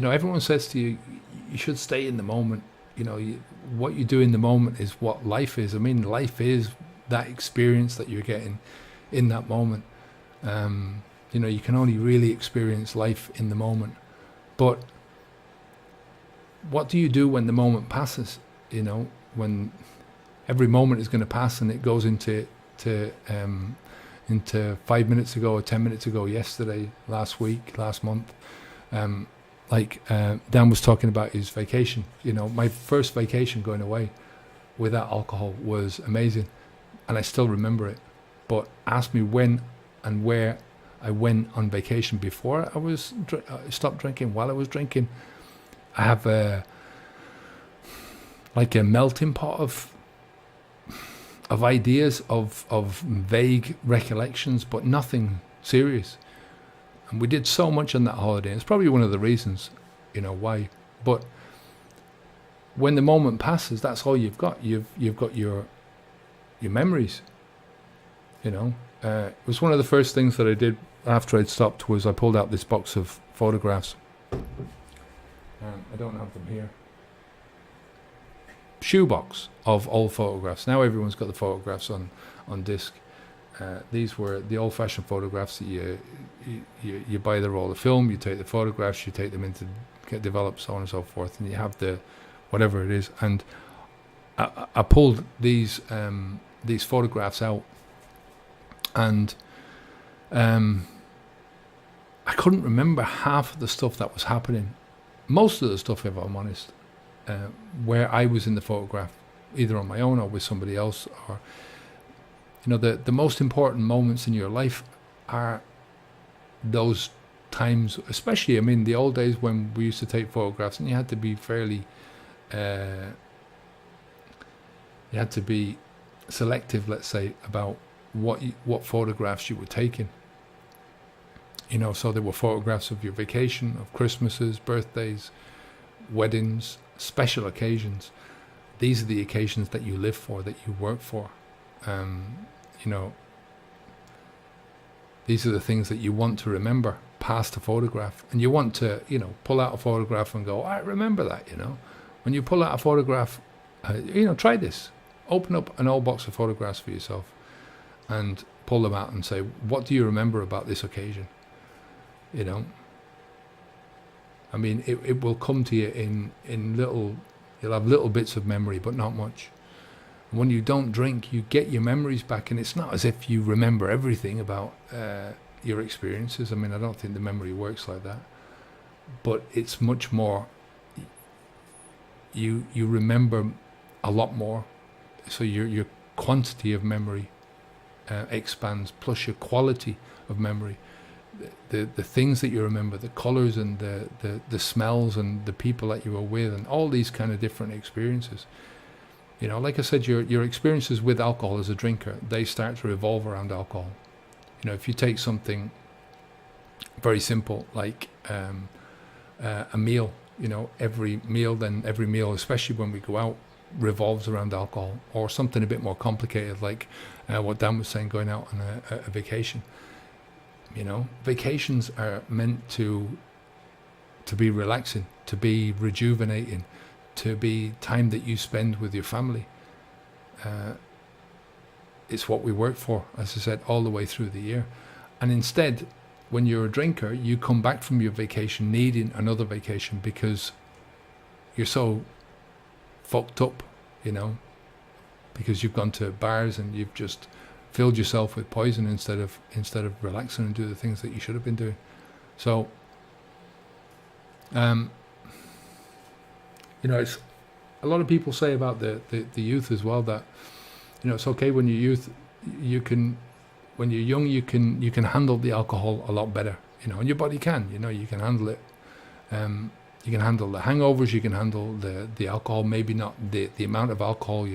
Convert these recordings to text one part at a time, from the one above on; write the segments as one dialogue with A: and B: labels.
A: everyone says to you, you should stay in the moment. What you do in the moment is what life is. I mean, life is that experience that you're getting in that moment. You can only really experience life in the moment. But what do you do when the moment passes? When every moment is going to pass and it goes into 5 minutes ago or 10 minutes ago, yesterday, last week, last month. Dan was talking about his vacation. My first vacation going away without alcohol was amazing, and I still remember it. But ask me when and where I went on vacation before I stopped drinking. While I was drinking, I have a melting pot of ideas, of vague recollections, but nothing serious. And we did so much on that holiday. It's probably one of the reasons, why. But when the moment passes, that's all you've got. You've got your memories. It was one of the first things that I did after I'd stopped was I pulled out this box of photographs. I don't have them here. Shoebox of old photographs. Now everyone's got the photographs on disc. These were the old-fashioned photographs that you buy the roll of film, you take the photographs, you take them in to get developed, so on and so forth, and you have the whatever it is. And I pulled these photographs out, and I couldn't remember half of the stuff that was happening. Most of the stuff, if I'm honest, where I was in the photograph, either on my own or with somebody else, or the most important moments in your life are those times, especially, the old days when we used to take photographs and you had to be fairly, you had to be selective, let's say, about what photographs you were taking. So there were photographs of your vacation, of Christmases, birthdays, weddings, special occasions. These are the occasions that you live for, that you work for. These are the things that you want to remember past a photograph, and you want to, pull out a photograph and go, I remember that. When you pull out a photograph, try this. Open up an old box of photographs for yourself and pull them out and say, what do you remember about this occasion? It will come to you in little. You'll have little bits of memory, but not much. When you don't drink, you get your memories back, and it's not as if you remember everything about your experiences. I don't think the memory works like that, but it's much more. You remember a lot more, so your quantity of memory expands, plus your quality of memory. The things that you remember, the colours and the smells and the people that you were with, and all these kind of different experiences. Like I said, your experiences with alcohol as a drinker, they start to revolve around alcohol. If you take something very simple like a meal, every meal, especially when we go out, revolves around alcohol, or something a bit more complicated like what Dan was saying, going out on a vacation. Vacations are meant to be relaxing, to be rejuvenating, to be time that you spend with your family. It's what we work for, as I said, all the way through the year. And instead, when you're a drinker, you come back from your vacation needing another vacation because you're so fucked up, because you've gone to bars and you've just filled yourself with poison instead of relaxing and do the things that you should have been doing. So it's a lot of people say about the youth as well that it's okay when you're youth, when you're young, you can handle the alcohol a lot better, and your body can, you can handle it. You can handle the hangovers, you can handle the alcohol, maybe not the amount of alcohol.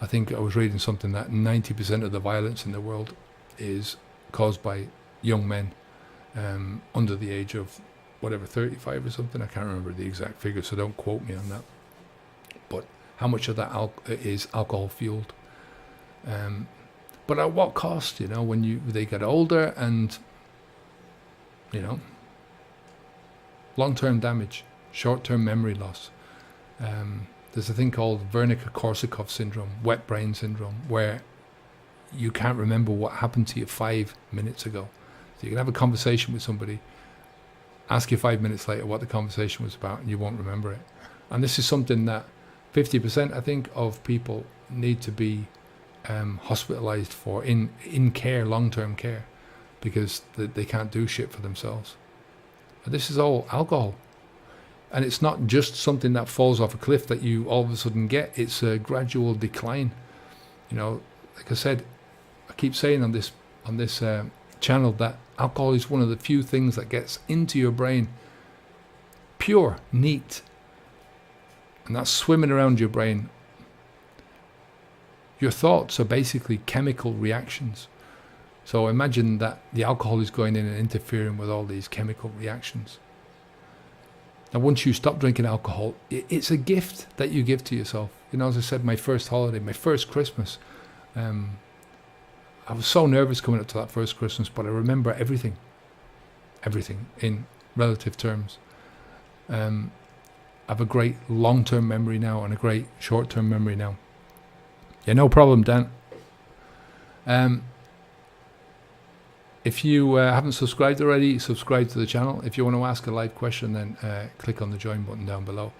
A: I think I was reading something that 90% of the violence in the world is caused by young men under the age of 35 or something. I can't remember the exact figure, so don't quote me on that. But how much of that is alcohol fueled? But at what cost? When they get older, and long-term damage, short-term memory loss. There's a thing called Wernicke-Korsakoff syndrome, wet brain syndrome, where you can't remember what happened to you 5 minutes ago. So you can have a conversation with somebody, ask you 5 minutes later what the conversation was about, and you won't remember it. And this is something that 50%, I think, of people need to be hospitalized for in care, long-term care, because they can't do shit for themselves. And this is all alcohol. And it's not just something that falls off a cliff that you all of a sudden get. It's a gradual decline. You know, like I said, I keep saying on this channel that alcohol is one of the few things that gets into your brain pure, neat, and that's swimming around your brain. Your thoughts are basically chemical reactions. So imagine that the alcohol is going in and interfering with all these chemical reactions. Now, once you stop drinking alcohol, it's a gift that you give to yourself. You know, as I said, my first holiday, my first Christmas, I was so nervous coming up to that first Christmas, but I remember everything in relative terms. I have a great long-term memory now and a great short-term memory now. Yeah, no problem, Dan. If you haven't subscribed already, subscribe to the channel. If you want to ask a live question, then click on the join button down below.